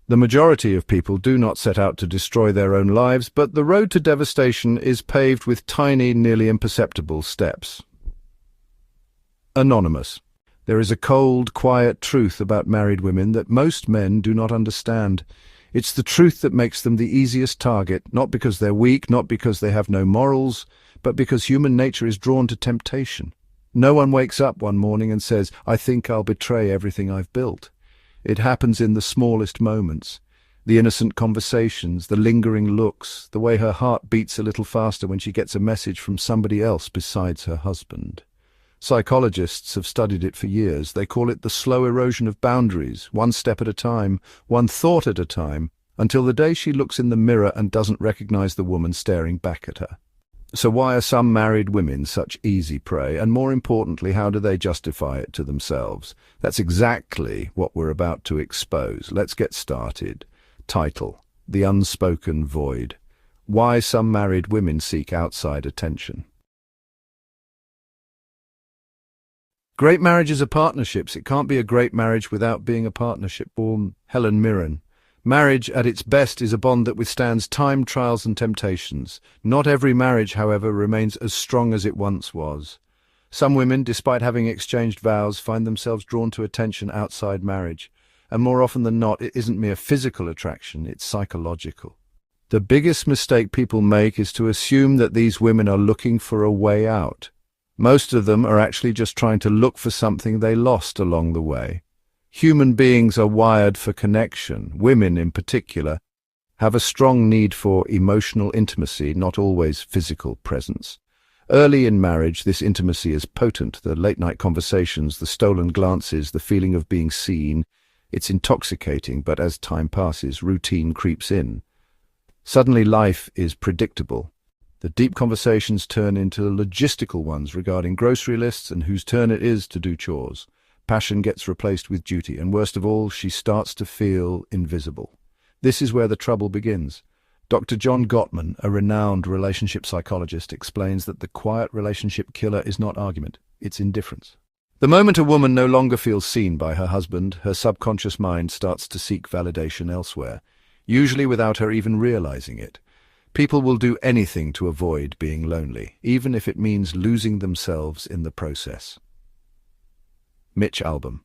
The majority of people do not set out to destroy their own lives, but the road to devastation is paved with tiny, nearly imperceptible steps. Anonymous. There is a cold, quiet truth about married women that most men do not understand. It's the truth that makes them the easiest target, not because they're weak, not because they have no morals, but because human nature is drawn to temptation. No one wakes up one morning and says, "I think I'll betray everything I've built." It happens in the smallest moments. The innocent conversations, the lingering looks, the way her heart beats a little faster when she gets a message from somebody else besides her husband. Psychologists have studied it for years. They call it the slow erosion of boundaries, one step at a time, one thought at a time, until the day she looks in the mirror and doesn't recognize the woman staring back at her. So why are some married women such easy prey? And more importantly, how do they justify it to themselves? That's exactly what we're about to expose. Let's get started. Title: The Unspoken Void. Why some married women seek outside attention. Great marriages are partnerships. It can't be a great marriage without being a partnership. Helen Mirren. Marriage at its best is a bond that withstands time, trials and temptations. Not every marriage, however, remains as strong as it once was. Some women, despite having exchanged vows, find themselves drawn to attention outside marriage. And more often than not, it isn't mere physical attraction, it's psychological. The biggest mistake people make is to assume that these women are looking for a way out. Most of them are actually just trying to look for something they lost along the way. Human beings are wired for connection. Women, in particular, have a strong need for emotional intimacy, not always physical presence. Early in marriage, this intimacy is potent. The late-night conversations, the stolen glances, the feeling of being seen. It's intoxicating, but as time passes, routine creeps in. Suddenly, life is predictable. The deep conversations turn into logistical ones regarding grocery lists and whose turn it is to do chores. Passion gets replaced with duty, and worst of all, she starts to feel invisible. This is where the trouble begins. Dr. John Gottman, a renowned relationship psychologist, explains that the quiet relationship killer is not argument, it's indifference. The moment a woman no longer feels seen by her husband, her subconscious mind starts to seek validation elsewhere, usually without her even realizing it. People will do anything to avoid being lonely, even if it means losing themselves in the process. Mitch Albom.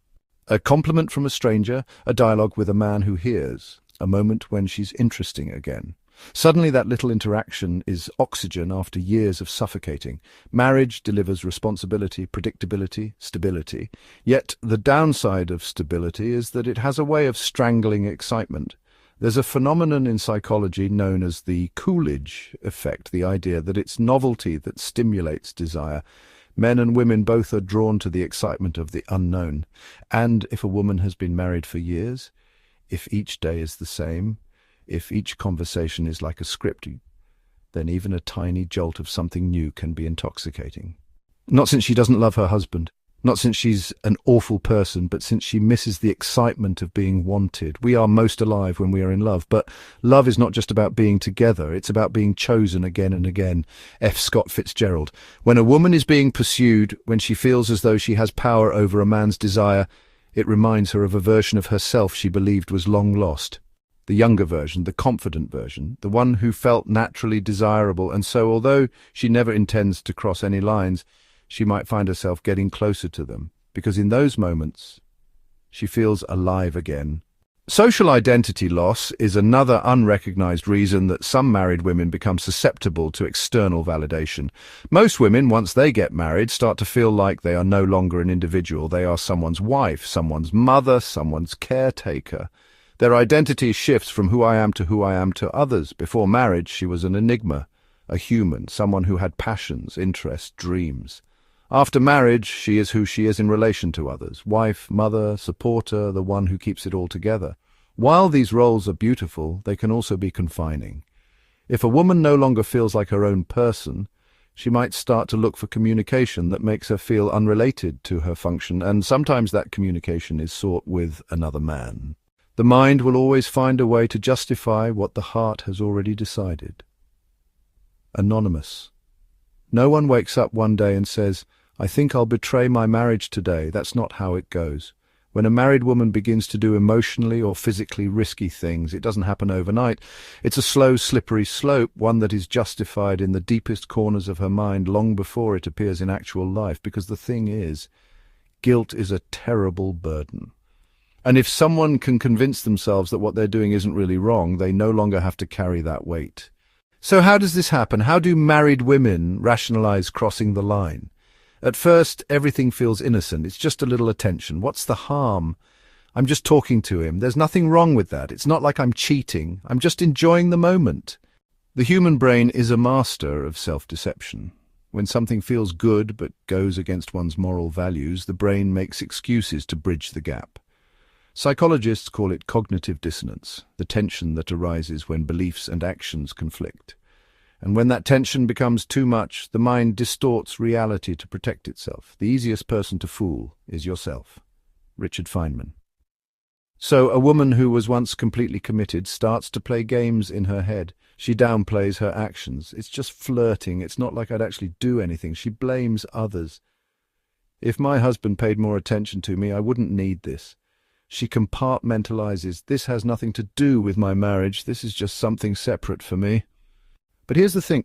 A compliment from a stranger, a dialogue with a man who hears, a moment when she's interesting again. Suddenly that little interaction is oxygen after years of suffocating. Marriage delivers responsibility, predictability, stability. Yet the downside of stability is that it has a way of strangling excitement. There's a phenomenon in psychology known as the Coolidge effect, the idea that it's novelty that stimulates desire. Men and women both are drawn to the excitement of the unknown. And if a woman has been married for years, if each day is the same, if each conversation is like a script, then even a tiny jolt of something new can be intoxicating. Not since she doesn't love her husband, not since she's an awful person, but since she misses the excitement of being wanted. We are most alive when we are in love, but love is not just about being together, it's about being chosen again and again. F. Scott Fitzgerald. When a woman is being pursued, when she feels as though she has power over a man's desire, it reminds her of a version of herself she believed was long lost. The younger version, the confident version, the one who felt naturally desirable, and so although she never intends to cross any lines, she might find herself getting closer to them, because in those moments, she feels alive again. Social identity loss is another unrecognized reason that some married women become susceptible to external validation. Most women, once they get married, start to feel like they are no longer an individual. They are someone's wife, someone's mother, someone's caretaker. Their identity shifts from who I am to others. Before marriage, she was an enigma, a human, someone who had passions, interests, dreams. After marriage, she is who she is in relation to others, wife, mother, supporter, the one who keeps it all together. While these roles are beautiful, they can also be confining. If a woman no longer feels like her own person, she might start to look for communication that makes her feel unrelated to her function, and sometimes that communication is sought with another man. The mind will always find a way to justify what the heart has already decided. Anonymous. No one wakes up one day and says, "I think I'll betray my marriage today." That's not how it goes. When a married woman begins to do emotionally or physically risky things, it doesn't happen overnight. It's a slow, slippery slope, one that is justified in the deepest corners of her mind long before it appears in actual life, because the thing is, guilt is a terrible burden. And if someone can convince themselves that what they're doing isn't really wrong, they no longer have to carry that weight. So how does this happen? How do married women rationalize crossing the line? At first, everything feels innocent. It's just a little attention. What's the harm? I'm just talking to him. There's nothing wrong with that. It's not like I'm cheating. I'm just enjoying the moment. The human brain is a master of self-deception. When something feels good but goes against one's moral values, the brain makes excuses to bridge the gap. Psychologists call it cognitive dissonance, the tension that arises when beliefs and actions conflict. And when that tension becomes too much, the mind distorts reality to protect itself. The easiest person to fool is yourself. Richard Feynman. So a woman who was once completely committed starts to play games in her head. She downplays her actions. It's just flirting. It's not like I'd actually do anything. She blames others. If my husband paid more attention to me, I wouldn't need this. She compartmentalizes. This has nothing to do with my marriage. This is just something separate for me. But here's the thing.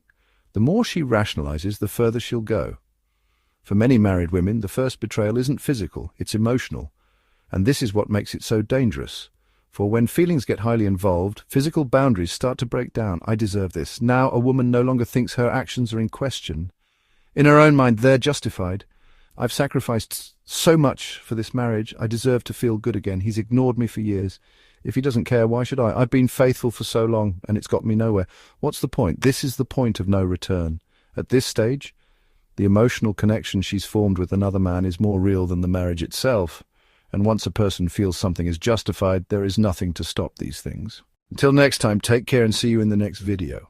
The more she rationalizes, the further she'll go. For many married women, the first betrayal isn't physical, it's emotional. And this is what makes it so dangerous. For when feelings get highly involved, physical boundaries start to break down. I deserve this. Now a woman no longer thinks her actions are in question. In her own mind, they're justified. I've sacrificed so much for this marriage. I deserve to feel good again. He's ignored me for years. If he doesn't care, why should I? I've been faithful for so long, and it's got me nowhere. What's the point? This is the point of no return. At this stage, the emotional connection she's formed with another man is more real than the marriage itself. And once a person feels something is justified, there is nothing to stop these things. Until next time, take care and see you in the next video.